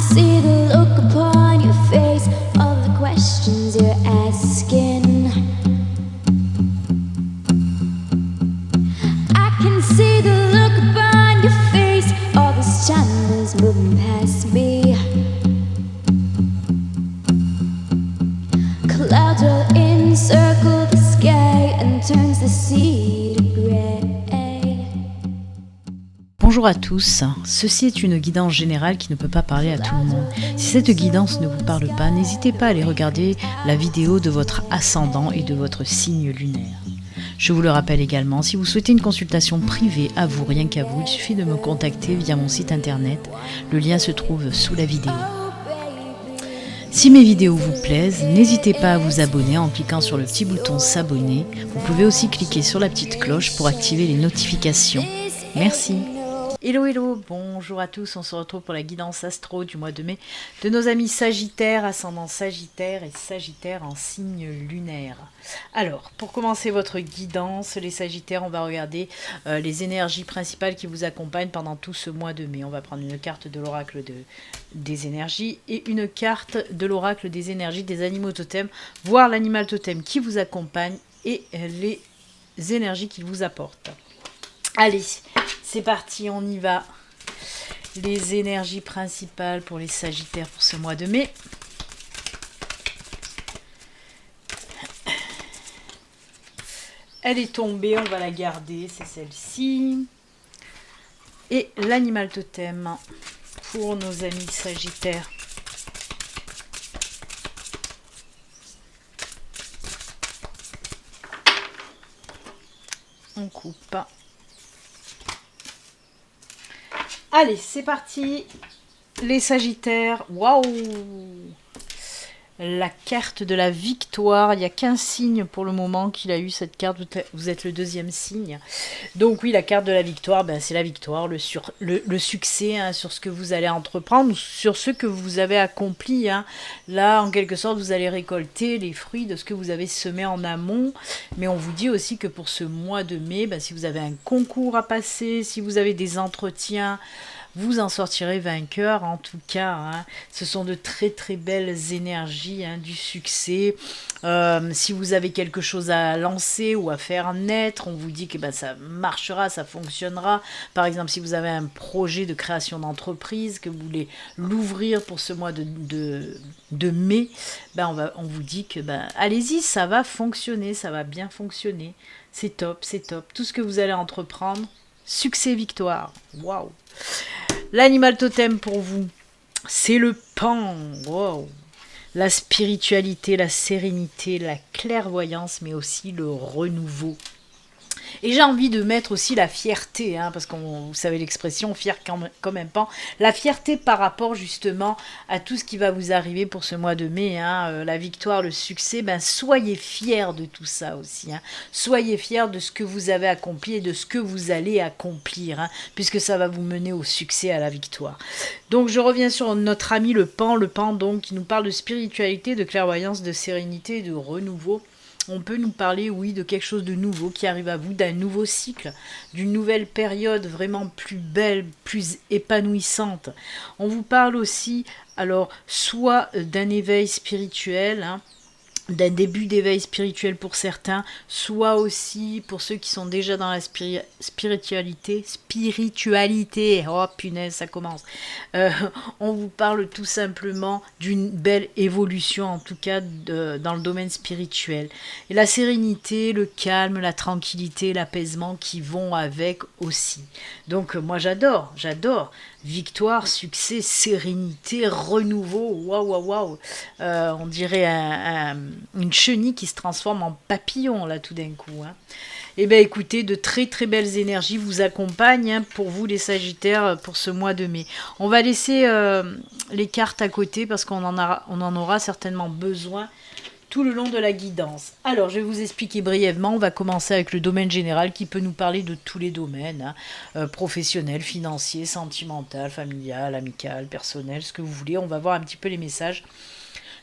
see the look upon your face, all the questions you're asking. I can see the look upon your face, all this time is moving past me. Clouds roll in, circle the sky, and turns the sea to grey. Bonjour à tous, ceci est une guidance générale qui ne peut pas parler à tout le monde. Si cette guidance ne vous parle pas, n'hésitez pas à aller regarder la vidéo de votre ascendant et de votre signe lunaire. Je vous le rappelle également, si vous souhaitez une consultation privée à vous, rien qu'à vous, il suffit de me contacter via mon site internet. Le lien se trouve sous la vidéo. Si mes vidéos vous plaisent, n'hésitez pas à vous abonner en cliquant sur le petit bouton s'abonner. Vous pouvez aussi cliquer sur la petite cloche pour activer les notifications. Merci. Hello, bonjour à tous, on se retrouve pour la guidance astro du mois de mai de nos amis Sagittaires, ascendant Sagittaire et Sagittaire en signe lunaire. Alors, pour commencer votre guidance, les Sagittaires, on va regarder les énergies principales qui vous accompagnent pendant tout ce mois de mai. On va prendre une carte de l'oracle des énergies et une carte de l'oracle des énergies des animaux totems, voir l'animal totem qui vous accompagne et les énergies qu'il vous apporte. Allez, c'est parti, on y va. Les énergies principales pour les Sagittaires pour ce mois de mai. Elle est tombée, on va la garder, c'est celle-ci. Et l'animal totem pour nos amis Sagittaires. On coupe. Allez, c'est parti. Les Sagittaires. Waouh! La carte de la victoire. Il n'y a qu'un signe pour le moment qu'il a eu cette carte. Vous êtes le deuxième signe. Donc oui, la carte de la victoire, ben, c'est la victoire, le succès hein, sur ce que vous allez entreprendre, sur ce que vous avez accompli. Hein. Là, en quelque sorte, vous allez récolter les fruits de ce que vous avez semé en amont. Mais on vous dit aussi que pour ce mois de mai, ben, si vous avez un concours à passer, si vous avez des entretiens, vous en sortirez vainqueur en tout cas. Hein. Ce sont de très très belles énergies, hein, du succès. Si vous avez quelque chose à lancer ou à faire naître, on vous dit que ben, ça marchera, ça fonctionnera. Par exemple, si vous avez un projet de création d'entreprise, que vous voulez l'ouvrir pour ce mois de mai, ben on vous dit que ben, allez-y, ça va fonctionner, ça va bien fonctionner. C'est top, c'est top. Tout ce que vous allez entreprendre, succès, victoire. Waouh! L'animal totem pour vous, c'est le pan. Wow. La spiritualité, la sérénité, la clairvoyance, mais aussi le renouveau. Et j'ai envie de mettre aussi la fierté, hein, parce que vous savez l'expression, fier comme un pan. La fierté par rapport justement à tout ce qui va vous arriver pour ce mois de mai, hein, la victoire, le succès, ben soyez fiers de tout ça aussi. Hein. Soyez fiers de ce que vous avez accompli et de ce que vous allez accomplir, hein, puisque ça va vous mener au succès, à la victoire. Donc je reviens sur notre ami le pan donc qui nous parle de spiritualité, de clairvoyance, de sérénité et de renouveau. On peut nous parler, oui, de quelque chose de nouveau qui arrive à vous, d'un nouveau cycle, d'une nouvelle période vraiment plus belle, plus épanouissante. On vous parle aussi, alors, soit d'un éveil spirituel, hein, d'un début d'éveil spirituel pour certains, soit aussi pour ceux qui sont déjà dans la spiritualité, oh punaise, ça commence. On vous parle tout simplement d'une belle évolution, en tout cas dans le domaine spirituel. Et la sérénité, le calme, la tranquillité, l'apaisement qui vont avec aussi. Donc moi j'adore. Victoire, succès, sérénité, renouveau, waouh. On dirait une chenille qui se transforme en papillon là tout d'un coup. Hein. Eh bien écoutez, de très très belles énergies vous accompagnent hein, pour vous les Sagittaires pour ce mois de mai. On va laisser les cartes à côté parce qu'on en aura certainement besoin tout le long de la guidance. Alors, je vais vous expliquer brièvement. On va commencer avec le domaine général qui peut nous parler de tous les domaines, hein, professionnel, financier, sentimental, familial, amical, personnel, ce que vous voulez. On va voir un petit peu les messages.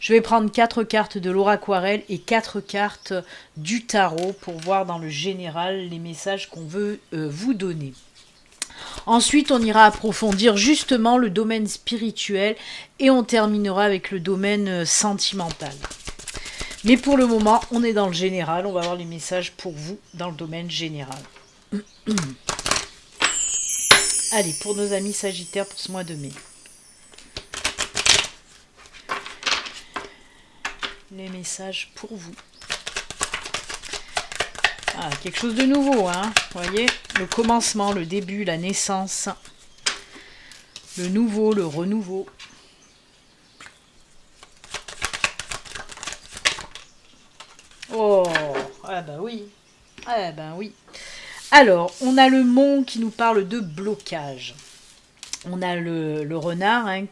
Je vais prendre 4 cartes de l'oraquarelle et 4 cartes du tarot pour voir dans le général les messages qu'on veut vous donner. Ensuite, on ira approfondir justement le domaine spirituel et on terminera avec le domaine sentimental. Mais pour le moment, on est dans le général. On va voir les messages pour vous dans le domaine général. Allez, pour nos amis Sagittaires pour ce mois de mai. Les messages pour vous. Ah, quelque chose de nouveau, hein. Vous voyez, le commencement, le début, la naissance, le nouveau, le renouveau. Oh, ah ben oui, ah ben oui. Alors, on a le mont qui nous parle de blocage. On a le renard, hein,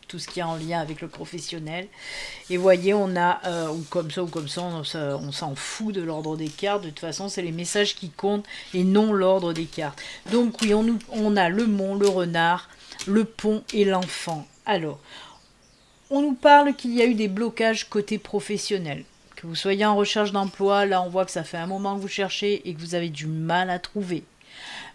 tout ce qui est en lien avec le professionnel. Et voyez, on a, ou comme ça, on s'en fout de l'ordre des cartes. De toute façon, c'est les messages qui comptent et non l'ordre des cartes. Donc oui, on a le mont, le renard, le pont et l'enfant. Alors, on nous parle qu'il y a eu des blocages côté professionnel. Que vous soyez en recherche d'emploi, là on voit que ça fait un moment que vous cherchez et que vous avez du mal à trouver.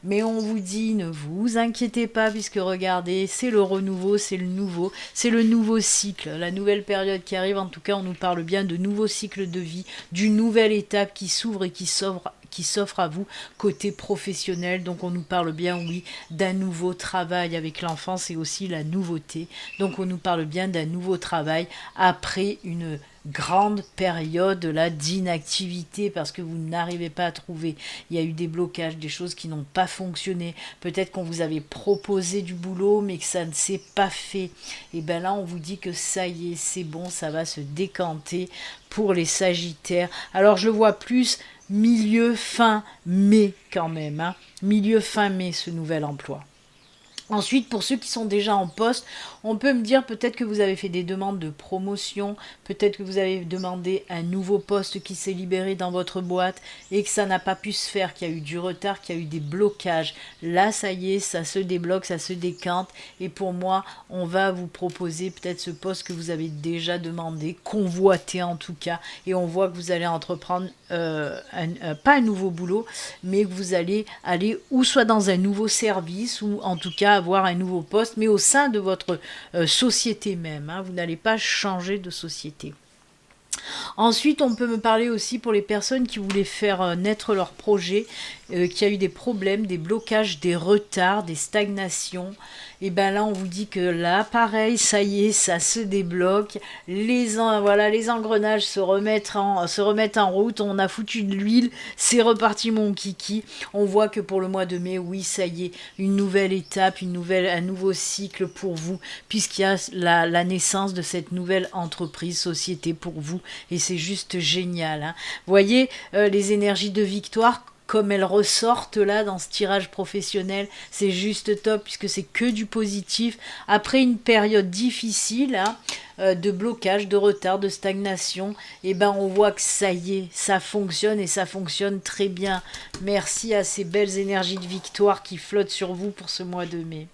Mais on vous dit, ne vous inquiétez pas, puisque regardez, c'est le renouveau, c'est le nouveau cycle, la nouvelle période qui arrive. En tout cas, on nous parle bien de nouveaux cycles de vie, d'une nouvelle étape qui s'ouvre et qui s'offre à vous côté professionnel. Donc on nous parle bien, oui, d'un nouveau travail avec l'enfant, c'est aussi la nouveauté. Donc on nous parle bien d'un nouveau travail après une grande période là d'inactivité parce que vous n'arrivez pas à trouver. Il y a eu des blocages, des choses qui n'ont pas fonctionné. Peut-être qu'on vous avait proposé du boulot mais que ça ne s'est pas fait. Et bien là on vous dit que ça y est, c'est bon, ça va se décanter pour les Sagittaires. Alors je le vois plus milieu fin mai quand même, hein. Milieu fin mai ce nouvel emploi. Ensuite, pour ceux qui sont déjà en poste, on peut me dire peut-être que vous avez fait des demandes de promotion, peut-être que vous avez demandé un nouveau poste qui s'est libéré dans votre boîte et que ça n'a pas pu se faire, qu'il y a eu du retard, qu'il y a eu des blocages. Là, ça y est, ça se débloque, ça se décante. Et pour moi, on va vous proposer peut-être ce poste que vous avez déjà demandé, convoité en tout cas. Et on voit que vous allez entreprendre, pas un nouveau boulot, mais que vous allez aller ou soit dans un nouveau service ou en tout cas avoir un nouveau poste, mais au sein de votre société même, hein. Vous n'allez pas changer de société. Ensuite, on peut me parler aussi pour les personnes qui voulaient faire naître leur projet, qui a eu des problèmes, des blocages, des retards, des stagnations. Et bien là, on vous dit que là, pareil, ça y est, ça se débloque. Les engrenages se remettent en route. On a foutu de l'huile. C'est reparti, mon kiki. On voit que pour le mois de mai, oui, ça y est, une nouvelle étape, un nouveau cycle pour vous, puisqu'il y a la naissance de cette nouvelle entreprise, société pour vous. Et c'est juste génial, hein. Voyez les énergies de victoire comme elles ressortent là dans ce tirage professionnel, c'est juste top puisque c'est que du positif. Après une période difficile, hein, de blocage, de retard, de stagnation, et ben on voit que ça y est, ça fonctionne et ça fonctionne très bien. Merci à ces belles énergies de victoire qui flottent sur vous pour ce mois de mai.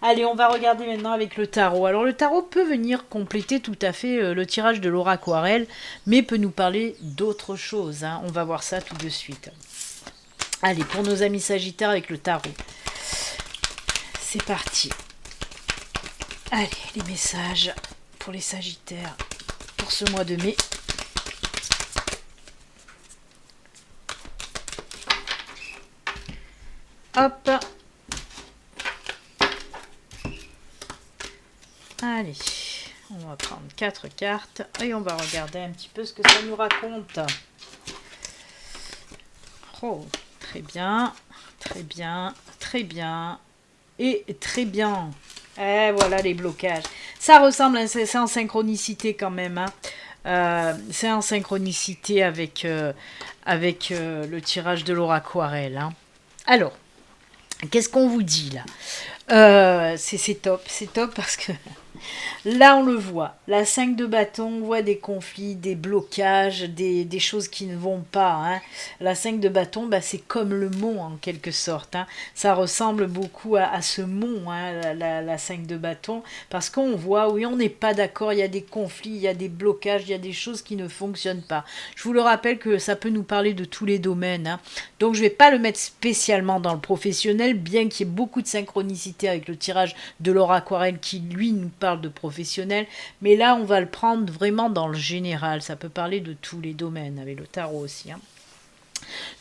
Allez, on va regarder maintenant avec le tarot. Alors le tarot peut venir compléter tout à fait le tirage de l'aura aquarelle, mais peut nous parler d'autre chose, hein. On va voir ça tout de suite. Allez, pour nos amis Sagittaires avec le tarot. C'est parti. Allez, les messages pour les Sagittaires pour ce mois de mai. Hop. Allez, on va prendre 4 cartes et on va regarder un petit peu ce que ça nous raconte. Oh, très bien, très bien, très bien et très bien. Et voilà les blocages. Ça ressemble, c'est en synchronicité quand même, hein. C'est en synchronicité avec le tirage de l'aura aquarelle, hein. Alors, qu'est-ce qu'on vous dit là? C'est top parce que Là, on le voit. La 5 de bâton, on voit des conflits, des blocages, des choses qui ne vont pas. Hein. La 5 de bâton, bah, c'est comme le mont en quelque sorte. Hein. Ça ressemble beaucoup à ce mont, hein, la 5 de bâton, parce qu'on voit, oui, on n'est pas d'accord, il y a des conflits, il y a des blocages, il y a des choses qui ne fonctionnent pas. Je vous le rappelle que ça peut nous parler de tous les domaines. Hein. Donc, je ne vais pas le mettre spécialement dans le professionnel, bien qu'il y ait beaucoup de synchronicité avec le tirage de Laura Aquarelle qui, lui, nous parle de professionnel. Mais là, on va le prendre vraiment dans le général. Ça peut parler de tous les domaines, avec le tarot aussi. Hein.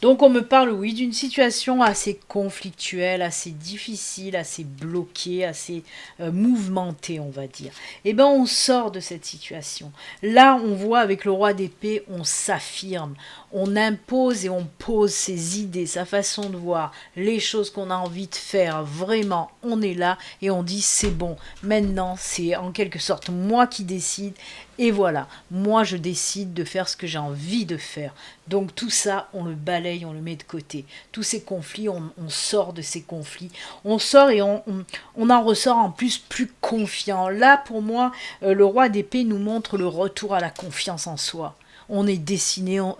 Donc on me parle, oui, d'une situation assez conflictuelle, assez difficile, assez bloquée, assez mouvementée, on va dire. Eh bien, on sort de cette situation. Là, on voit avec le roi d'épée, on s'affirme, on impose et on pose ses idées, sa façon de voir, les choses qu'on a envie de faire. Vraiment, on est là et on dit c'est bon. Maintenant, c'est en quelque sorte moi qui décide. Et voilà, moi je décide de faire ce que j'ai envie de faire. Donc tout ça, on le balaye, on le met de côté. Tous ces conflits, on sort de ces conflits. On sort et on en ressort en plus confiant. Là, pour moi, le roi d'épée nous montre le retour à la confiance en soi. On est décidé, on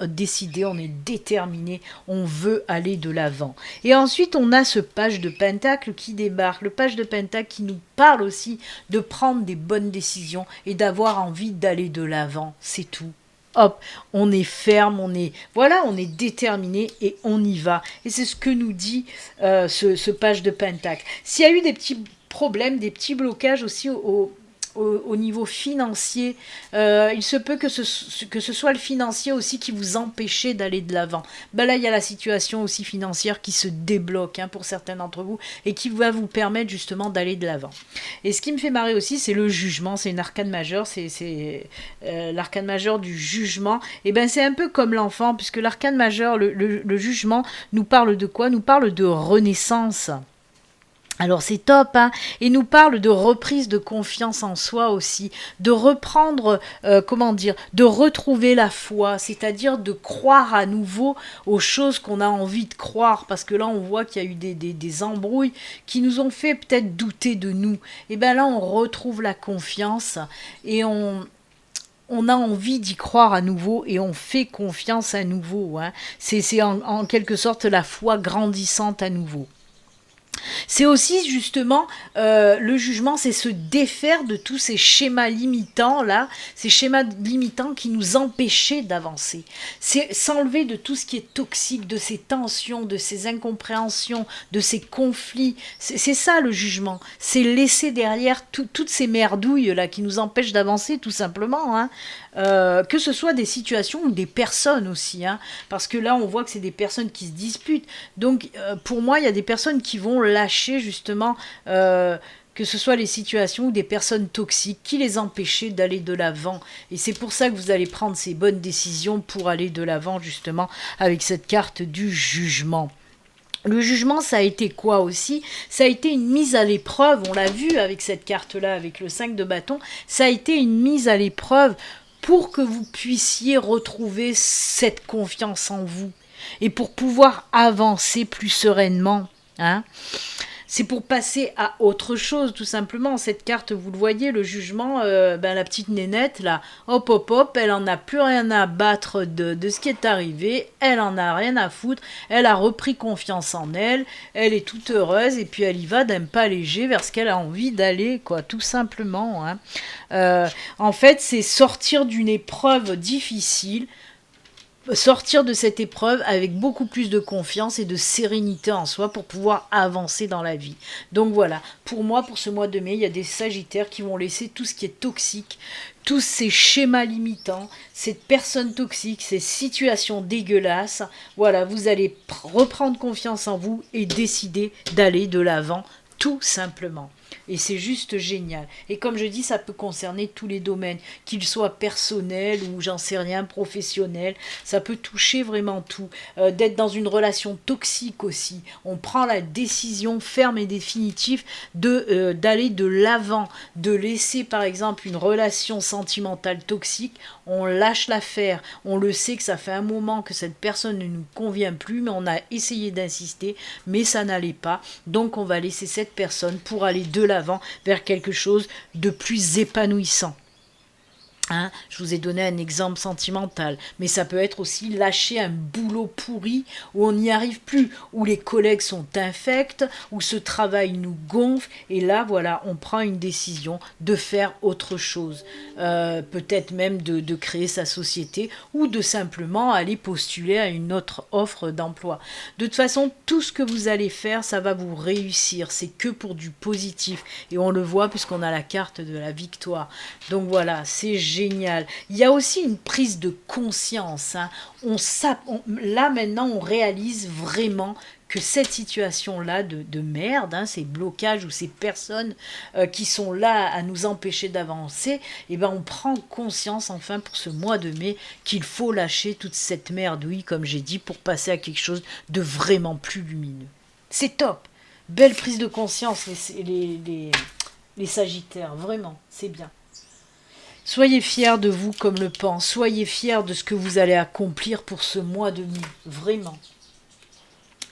est déterminé, on veut aller de l'avant. Et ensuite, on a ce page de pentacle qui débarque, le page de pentacle qui nous parle aussi de prendre des bonnes décisions et d'avoir envie d'aller de l'avant, c'est tout. Hop, on est ferme, on est déterminé et on y va. Et c'est ce que nous dit ce page de pentacle. S'il y a eu des petits problèmes, des petits blocages aussi au niveau financier, il se peut que ce soit le financier aussi qui vous empêchait d'aller de l'avant. Ben là, il y a la situation aussi financière qui se débloque hein, pour certains d'entre vous et qui va vous permettre justement d'aller de l'avant. Et ce qui me fait marrer aussi, c'est le jugement. C'est une arcane majeure, c'est l'arcane majeure du jugement. Et ben c'est un peu comme l'enfant, puisque l'arcane majeure, le jugement, nous parle de quoi? Nous parle de renaissance. Alors c'est top, hein, et nous parle de reprise de confiance en soi aussi, de reprendre, de retrouver la foi, c'est-à-dire de croire à nouveau aux choses qu'on a envie de croire, parce que là on voit qu'il y a eu des embrouilles qui nous ont fait peut-être douter de nous. Et bien là on retrouve la confiance et on a envie d'y croire à nouveau et on fait confiance à nouveau. Hein. C'est en quelque sorte la foi grandissante à nouveau. C'est aussi justement le jugement, c'est se défaire de tous ces schémas limitants là, ces schémas limitants qui nous empêchaient d'avancer. C'est s'enlever de tout ce qui est toxique, de ces tensions, de ces incompréhensions, de ces conflits. C'est ça le jugement. C'est laisser derrière toutes ces merdouilles là qui nous empêchent d'avancer tout simplement. Hein. Que ce soit des situations ou des personnes aussi, hein, parce que là on voit que c'est des personnes qui se disputent. Donc pour moi il y a des personnes qui vont lâcher justement que ce soit les situations ou des personnes toxiques qui les empêchaient d'aller de l'avant. Et c'est pour ça que vous allez prendre ces bonnes décisions pour aller de l'avant justement avec cette carte du jugement. Le jugement, ça a été quoi aussi? Ça a été une mise à l'épreuve, on l'a vu avec cette carte-là, avec le 5 de bâton, ça a été une mise à l'épreuve pour que vous puissiez retrouver cette confiance en vous et pour pouvoir avancer plus sereinement. Hein. C'est pour passer à autre chose, tout simplement. Cette carte, vous le voyez, le jugement, la petite nénette, là, hop, hop, hop, elle en a plus rien à battre de ce qui est arrivé, elle en a rien à foutre, elle a repris confiance en elle, elle est toute heureuse, et puis elle y va d'un pas léger vers ce qu'elle a envie d'aller, quoi, tout simplement. Hein. En fait, c'est sortir d'une épreuve difficile, sortir de cette épreuve avec beaucoup plus de confiance et de sérénité en soi pour pouvoir avancer dans la vie. Donc voilà, pour moi, pour ce mois de mai, il y a des sagittaires qui vont laisser tout ce qui est toxique, tous ces schémas limitants, cette personne toxique, ces situations dégueulasses. Voilà, vous allez reprendre confiance en vous et décider d'aller de l'avant, tout simplement. Et c'est juste génial. Et comme je dis, ça peut concerner tous les domaines, qu'ils soient personnels ou j'en sais rien, professionnels. Ça peut toucher vraiment tout. D'être dans une relation toxique aussi. On prend la décision ferme et définitive d'aller de l'avant, de laisser par exemple une relation sentimentale toxique. On lâche l'affaire. On le sait que ça fait un moment que cette personne ne nous convient plus, mais on a essayé d'insister, mais ça n'allait pas. Donc on va laisser cette cette personne pour aller de l'avant vers quelque chose de plus épanouissant. Hein, je vous ai donné un exemple sentimental, mais ça peut être aussi lâcher un boulot pourri où on n'y arrive plus, où les collègues sont infects, où ce travail nous gonfle, et là voilà, on prend une décision de faire autre chose, peut-être même de créer sa société ou de simplement aller postuler à une autre offre d'emploi. De toute façon, tout ce que vous allez faire, ça va vous réussir, c'est que pour du positif, et on le voit puisqu'on a la carte de la victoire. Donc voilà, c'est génial. Il y a aussi une prise de conscience. Hein. Là maintenant, on réalise vraiment que cette situation-là de merde, hein, ces blocages ou ces personnes qui sont là à nous empêcher d'avancer, eh ben on prend conscience enfin pour ce mois de mai qu'il faut lâcher toute cette merdouille, comme j'ai dit, pour passer à quelque chose de vraiment plus lumineux. C'est top. Belle prise de conscience, les Sagittaires, vraiment, c'est bien. Soyez fiers de vous comme le pan, soyez fiers de ce que vous allez accomplir pour ce mois de mai, vraiment.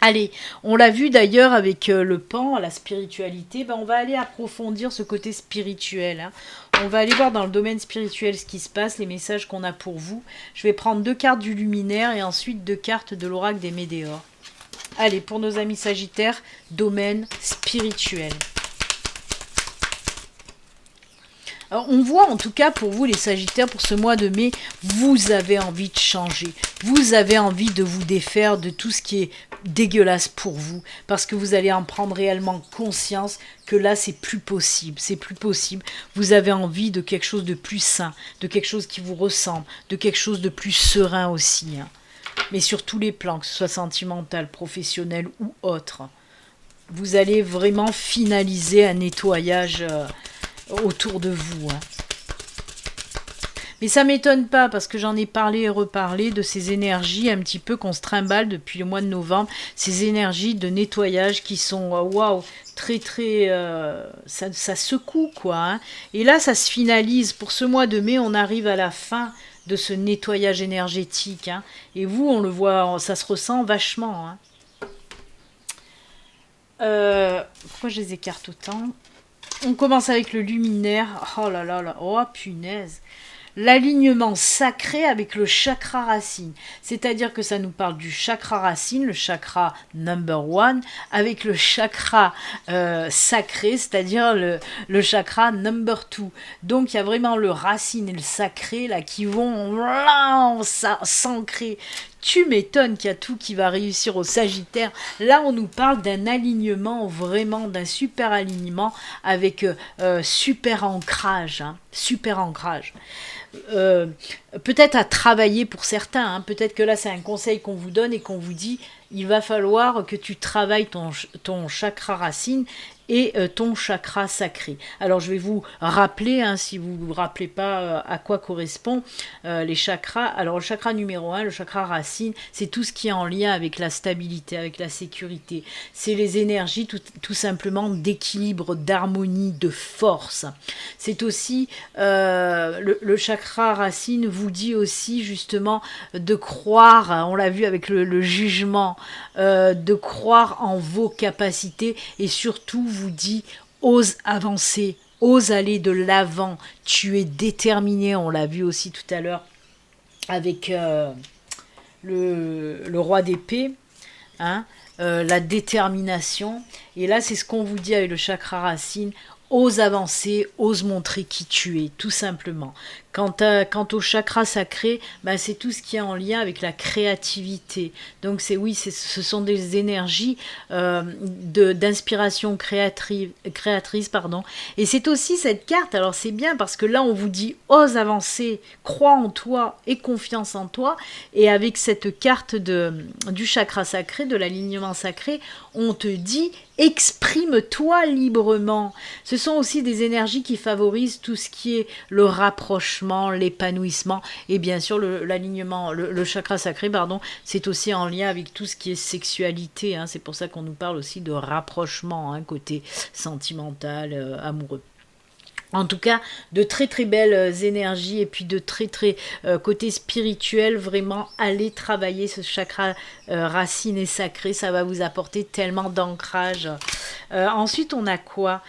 Allez, on l'a vu d'ailleurs avec le pan, la spiritualité, on va aller approfondir ce côté spirituel. Hein. On va aller voir dans le domaine spirituel ce qui se passe, les messages qu'on a pour vous. Je vais prendre 2 cartes du luminaire et ensuite 2 cartes de l'oracle des Médéors. Allez, pour nos amis Sagittaires, domaine spirituel. Alors, on voit en tout cas pour vous les Sagittaires, pour ce mois de mai, vous avez envie de changer. Vous avez envie de vous défaire de tout ce qui est dégueulasse pour vous. Parce que vous allez en prendre réellement conscience que là, c'est plus possible. C'est plus possible. Vous avez envie de quelque chose de plus sain, de quelque chose qui vous ressemble, de quelque chose de plus serein aussi. Hein. Mais sur tous les plans, que ce soit sentimental, professionnel ou autre. Vous allez vraiment finaliser un nettoyage autour de vous. Hein. Mais ça m'étonne pas parce que j'en ai parlé et reparlé de ces énergies un petit peu qu'on se trimballe depuis le mois de novembre, ces énergies de nettoyage qui sont waouh, très ça secoue quoi. Hein. Et là ça se finalise pour ce mois de mai, on arrive à la fin de ce nettoyage énergétique. Hein. Et vous on le voit, ça se ressent vachement. Hein. Pourquoi je les écarte autant ? On commence avec le luminaire. Oh là là là, oh punaise. L'alignement sacré avec le chakra racine. C'est-à-dire que ça nous parle du chakra racine, le chakra number 1, avec le chakra sacré, c'est-à-dire le chakra number 2. Donc il y a vraiment le racine et le sacré là qui vont s'ancrer. Tu m'étonnes qu'il y a tout qui va réussir au Sagittaire. Là, on nous parle d'un alignement, vraiment d'un super alignement avec super ancrage. Hein, super ancrage. Peut-être à travailler pour certains. Hein, peut-être que là, c'est un conseil qu'on vous donne et qu'on vous dit, il va falloir que tu travailles ton chakra racine et ton chakra sacré. Alors je vais vous rappeler, hein, si vous ne vous rappelez pas à quoi correspond les chakras. Alors le chakra numéro 1, le chakra racine, c'est tout ce qui est en lien avec la stabilité, avec la sécurité. C'est les énergies tout simplement d'équilibre, d'harmonie, de force. C'est aussi le chakra racine vous dit aussi justement de croire, on l'a vu avec le jugement, de croire en vos capacités et surtout vous dit ose avancer, ose aller de l'avant, tu es déterminé, on l'a vu aussi tout à l'heure avec le roi d'épée, hein, la détermination, et là c'est ce qu'on vous dit avec le chakra racine, ose avancer, ose montrer qui tu es, tout simplement. Quant au chakra sacré, c'est tout ce qui est en lien avec la créativité. Donc ce sont des énergies d'inspiration créatrice, pardon. Et c'est aussi cette carte, alors c'est bien parce que là on vous dit ose avancer, crois en toi et confiance en toi. Et avec cette carte du chakra sacré, de l'alignement sacré, on te dit exprime-toi librement. Ce sont aussi des énergies qui favorisent tout ce qui est le rapprochement, l'épanouissement et bien sûr l'alignement, le chakra sacré, pardon, c'est aussi en lien avec tout ce qui est sexualité. Hein, c'est pour ça qu'on nous parle aussi de rapprochement, hein, côté sentimental, amoureux. En tout cas, de très très belles énergies et puis de très très côté spirituel, vraiment allez travailler ce chakra racine et sacré, ça va vous apporter tellement d'ancrage Ensuite, on a quoi?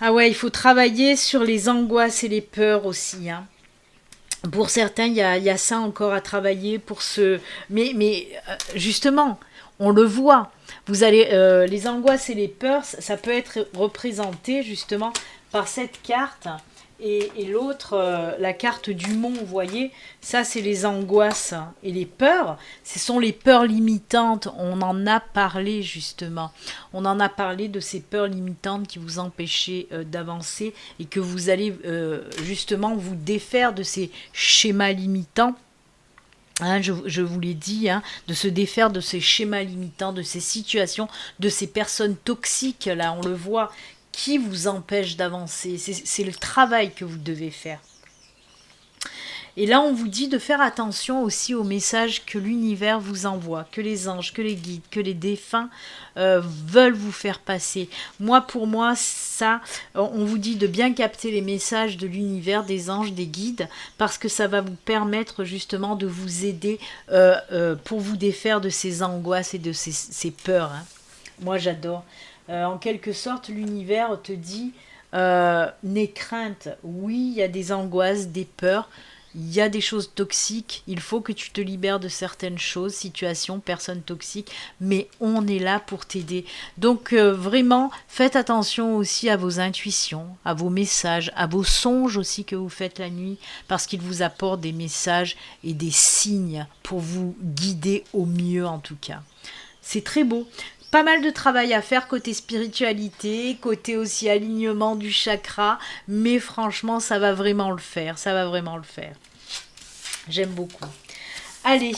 Ah ouais, il faut travailler sur les angoisses et les peurs aussi, hein. Pour certains, il y a ça encore à travailler pour ce... Mais justement, on le voit. Vous allez, les angoisses et les peurs, ça peut être représenté justement par cette carte. Et l'autre, la carte du mont, vous voyez, ça c'est les angoisses et les peurs. Ce sont les peurs limitantes. On en a parlé justement. On en a parlé de ces peurs limitantes qui vous empêchaient d'avancer et que vous allez justement vous défaire de ces schémas limitants. Hein, je vous l'ai dit, hein, de se défaire de ces schémas limitants, de ces situations, de ces personnes toxiques, là on le voit, qui vous empêchent d'avancer. C'est le travail que vous devez faire. Et là, on vous dit de faire attention aussi aux messages que l'univers vous envoie, que les anges, que les guides, que les défunts veulent vous faire passer. Moi, pour moi, ça, on vous dit de bien capter les messages de l'univers, des anges, des guides, parce que ça va vous permettre justement de vous aider pour vous défaire de ces angoisses et de ces peurs. Hein. Moi, j'adore. En quelque sorte, l'univers te dit n'aie crainte. Oui, il y a des angoisses, des peurs. Il y a des choses toxiques, il faut que tu te libères de certaines choses, situations, personnes toxiques, mais on est là pour t'aider. Donc vraiment, faites attention aussi à vos intuitions, à vos messages, à vos songes aussi que vous faites la nuit, parce qu'ils vous apportent des messages et des signes pour vous guider au mieux en tout cas. C'est très beau. Pas mal de travail à faire côté spiritualité, côté aussi alignement du chakra, mais franchement, ça va vraiment le faire, ça va vraiment le faire. J'aime beaucoup. Allez,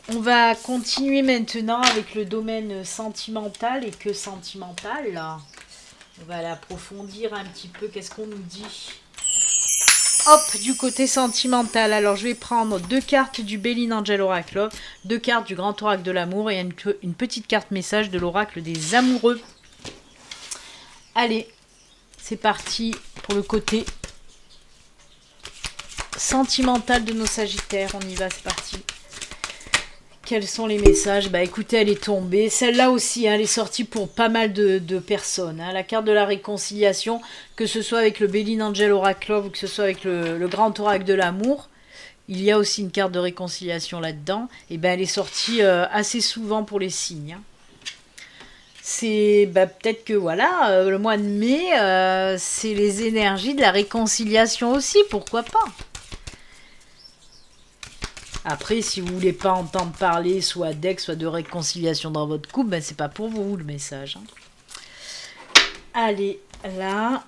on va continuer maintenant avec le domaine sentimental et que sentimental, là. On va l'approfondir un petit peu, qu'est-ce qu'on nous dit ? Hop, du côté sentimental. Alors, je vais prendre 2 cartes du Béline Angel Oracle, 2 cartes du Grand Oracle de l'amour et une petite carte message de l'Oracle des amoureux. Allez, c'est parti pour le côté sentimental de nos Sagittaires. On y va, c'est parti. Quels sont les messages? Bah écoutez, elle est tombée. Celle-là aussi, hein, elle est sortie pour pas mal de personnes. Hein. La carte de la réconciliation, que ce soit avec le Béline Angel Oracle ou que ce soit avec le Grand Oracle de l'amour, il y a aussi une carte de réconciliation là-dedans. Et ben elle est sortie assez souvent pour les signes. Hein. C'est peut-être que voilà, le mois de mai, c'est les énergies de la réconciliation aussi, pourquoi pas? Après, si vous voulez pas entendre parler soit d'ex, soit de réconciliation dans votre couple, ben c'est pas pour vous le message. Hein. Allez, là,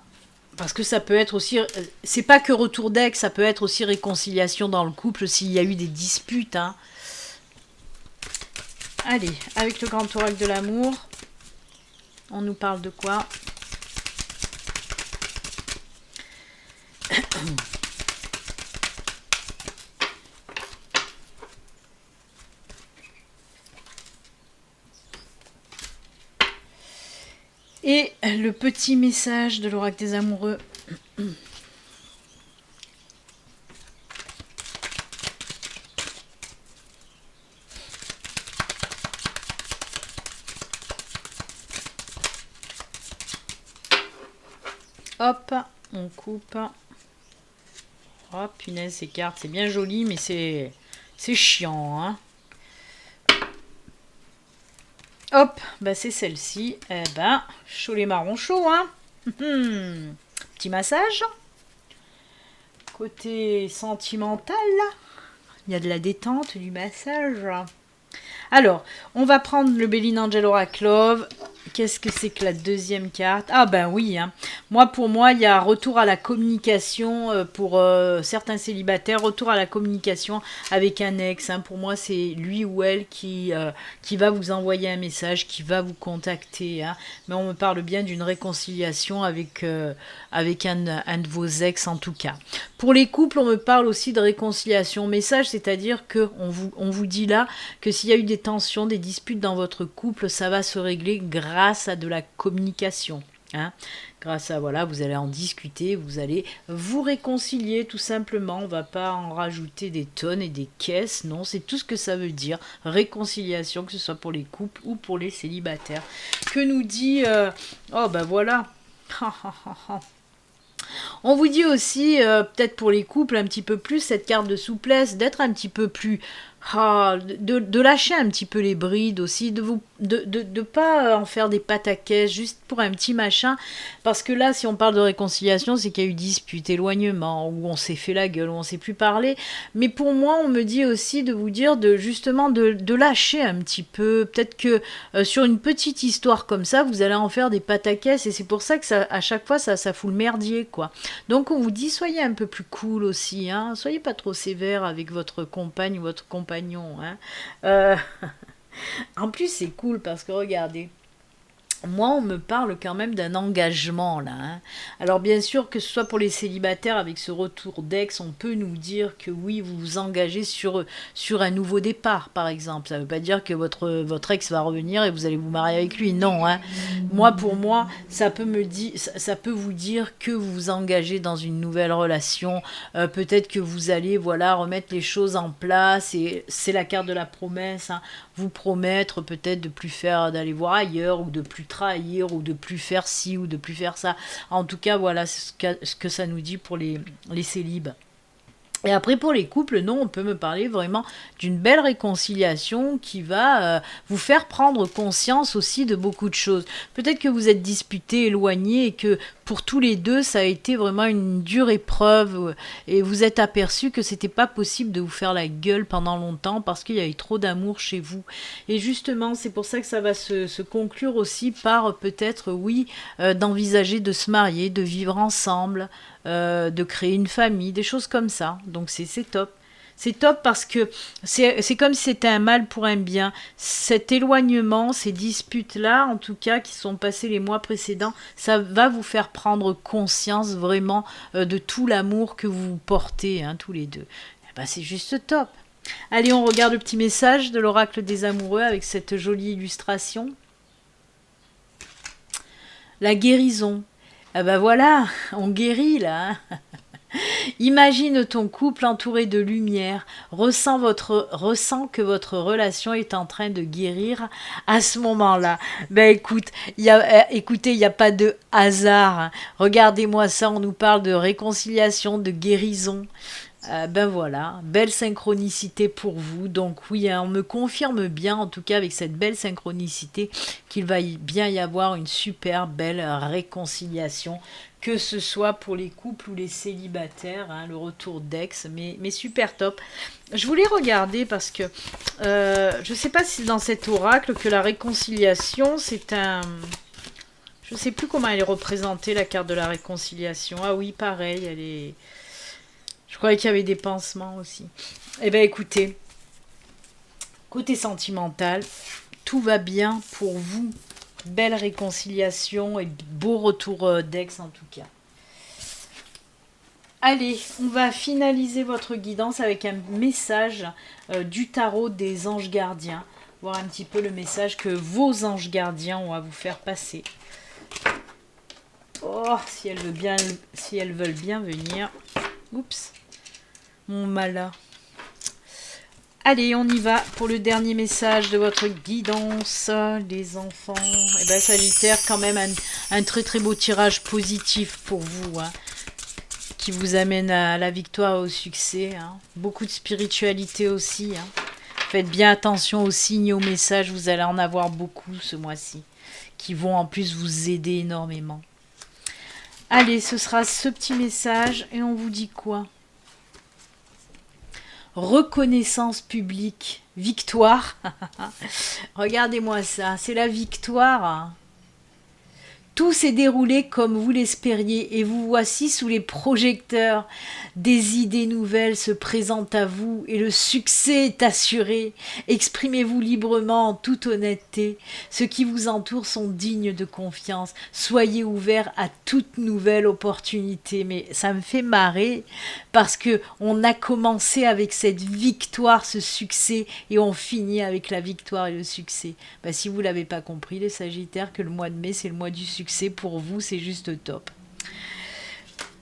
parce que ça peut être aussi, c'est pas que retour d'ex, ça peut être aussi réconciliation dans le couple s'il y a eu des disputes. Hein. Allez, avec le Grand Oracle de l'amour, on nous parle de quoi ? Et le petit message de l'oracle des amoureux. Hop, on coupe. Oh punaise, ces cartes, c'est bien joli, mais c'est chiant, hein. Hop, bah c'est celle-ci. Eh ben, chaud les marrons chauds, hein. Petit massage. Côté sentimental, il y a de la détente, du massage. Alors, on va prendre le Béline Angel Oracle Love. Qu'est-ce que c'est que la deuxième carte? Ah ben oui, hein. Pour moi, il y a retour à la communication pour certains célibataires, retour à la communication avec un ex. Hein. Pour moi, c'est lui ou elle qui va vous envoyer un message, qui va vous contacter. Hein. Mais on me parle bien d'une réconciliation avec un de vos ex en tout cas. Pour les couples, on me parle aussi de réconciliation message, c'est-à-dire qu'on vous dit là que s'il y a eu des tensions, des disputes dans votre couple, ça va se régler grâce à de la communication. Hein. Grâce à, voilà, vous allez en discuter, vous allez vous réconcilier tout simplement. On ne va pas en rajouter des tonnes et des caisses. Non, c'est tout ce que ça veut dire. Réconciliation, que ce soit pour les couples ou pour les célibataires. Que nous dit... oh, ben voilà. On vous dit aussi, peut-être pour les couples, un petit peu plus cette carte de souplesse, d'être un petit peu plus... de lâcher un petit peu les brides aussi, de pas en faire des pataquès juste pour un petit machin, parce que là, si on parle de réconciliation, c'est qu'il y a eu dispute, éloignement, où on s'est fait la gueule, où on s'est plus parlé, mais pour moi, on me dit aussi de vous dire justement de lâcher un petit peu, peut-être que sur une petite histoire comme ça, vous allez en faire des pataquès, et c'est pour ça que ça, à chaque fois, ça fout le merdier, quoi. Donc on vous dit, soyez un peu plus cool aussi, hein, soyez pas trop sévère avec votre compagne ou votre compagnon. Hein. En plus, c'est cool parce que regardez, moi, on me parle quand même d'un engagement là. Hein. Alors bien sûr que ce soit pour les célibataires avec ce retour d'ex, on peut nous dire que oui, vous vous engagez sur un nouveau départ, par exemple. Ça ne veut pas dire que votre ex va revenir et vous allez vous marier avec lui. Non. Hein. Moi, pour moi, ça peut vous dire que vous vous engagez dans une nouvelle relation. Peut-être que vous allez, voilà, remettre les choses en place. Et c'est la carte de la promesse. Hein. Vous promettre peut-être de plus faire, d'aller voir ailleurs ou de plus trahir ou de plus faire ci ou de plus faire ça. En tout cas, voilà ce que ça nous dit pour les célibes. Et après, pour les couples, non, on peut me parler vraiment d'une belle réconciliation qui va vous faire prendre conscience aussi de beaucoup de choses. Peut-être que vous êtes disputés, éloignés, et que pour tous les deux, ça a été vraiment une dure épreuve, et vous êtes aperçus que c'était pas possible de vous faire la gueule pendant longtemps parce qu'il y avait trop d'amour chez vous. Et justement, c'est pour ça que ça va se conclure aussi par peut-être, oui, d'envisager de se marier, de vivre ensemble, de créer une famille, des choses comme ça. Donc c'est top. C'est top parce que c'est comme si c'était un mal pour un bien. Cet éloignement, ces disputes-là, en tout cas, qui sont passées les mois précédents, ça va vous faire prendre conscience vraiment de tout l'amour que vous portez, hein, tous les deux. Et ben, c'est juste top. Allez, on regarde le petit message de l'oracle des amoureux avec cette jolie illustration. La guérison. Ah ben voilà, on guérit là. Hein. Imagine ton couple entouré de lumière, ressens que votre relation est en train de guérir à ce moment-là. Ben écoutez, il n'y a pas de hasard. Hein. Regardez-moi ça, on nous parle de réconciliation, de guérison. Ben voilà, belle synchronicité pour vous. Donc oui, hein, on me confirme bien, en tout cas avec cette belle synchronicité, qu'il va bien y avoir une super belle réconciliation, que ce soit pour les couples ou les célibataires, hein, le retour d'ex, mais super top. Je voulais regarder parce que je ne sais pas si dans cet oracle que la réconciliation, c'est un... Je ne sais plus comment elle est représentée, la carte de la réconciliation. Ah oui, pareil, elle est... Je croyais qu'il y avait des pansements aussi. Eh bien, écoutez, côté sentimental, tout va bien pour vous. Belle réconciliation et beau retour d'ex en tout cas. Allez, on va finaliser votre guidance avec un message du tarot des anges gardiens. Voir un petit peu le message que vos anges gardiens ont à vous faire passer. Oh, si elles veulent bien venir. Oups. Mon malin. Allez, on y va pour le dernier message de votre guidance, les enfants. Eh bien, Sagittaire, quand même un très très beau tirage positif pour vous, hein, qui vous amène à la victoire et au succès. Hein. Beaucoup de spiritualité aussi. Hein. Faites bien attention aux signes et aux messages, vous allez en avoir beaucoup ce mois-ci, qui vont en plus vous aider énormément. Allez, ce sera ce petit message et on vous dit quoi ? Reconnaissance publique, victoire. Regardez-moi ça, c'est la victoire. Tout s'est déroulé comme vous l'espériez et vous voici sous les projecteurs. Des idées nouvelles se présentent à vous et le succès est assuré. Exprimez-vous librement en toute honnêteté. Ceux qui vous entourent sont dignes de confiance. Soyez ouverts à toute nouvelle opportunité. Mais ça me fait marrer parce que on a commencé avec cette victoire, ce succès, et on finit avec la victoire et le succès. Si vous ne l'avez pas compris, les Sagittaires, que le mois de mai, c'est le mois du succès. succès pour vous, c'est juste top.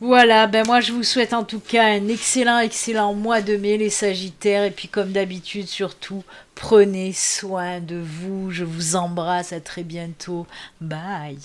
Voilà, ben moi je vous souhaite en tout cas un excellent mois de mai les Sagittaires et puis comme d'habitude surtout prenez soin de vous, je vous embrasse, à très bientôt, bye.